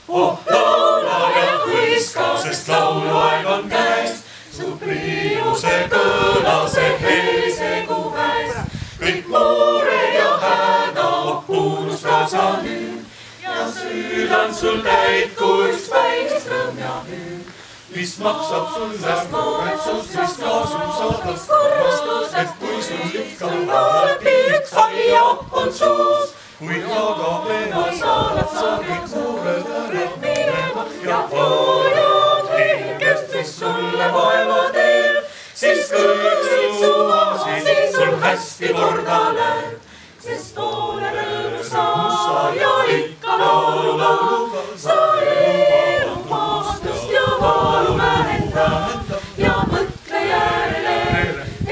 Oh, laula ja hõiska, sest lauluaeg on käes. Su priiuse kõla, see helisegu väes. Kõik muured ja häda, unustra sa nüüd. Ja südant sul täitku üks päivist rõõm ja hüüd. Mis maksab sul sest muretsust, mis kasu saadast korrastus, et kui sul ikka alati üks aiapp on suus. Kui aga venna saadad sa kõik suured äred minema ja hoiad hingest, mis sulle vaeva teeb, siis kõik su aasid sul hästi korda läheb. Sest toone rõõmu sa ja ikka lauluga sa elud maastust ja vaalu vähendad ja mõtle järele,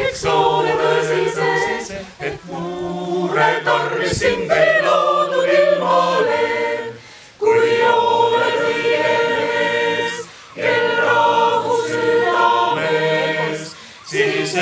eks ole tõsise, et muure tarvis sind ei loodud ilmale. Kui oled õige mees, kel rahu südames, siis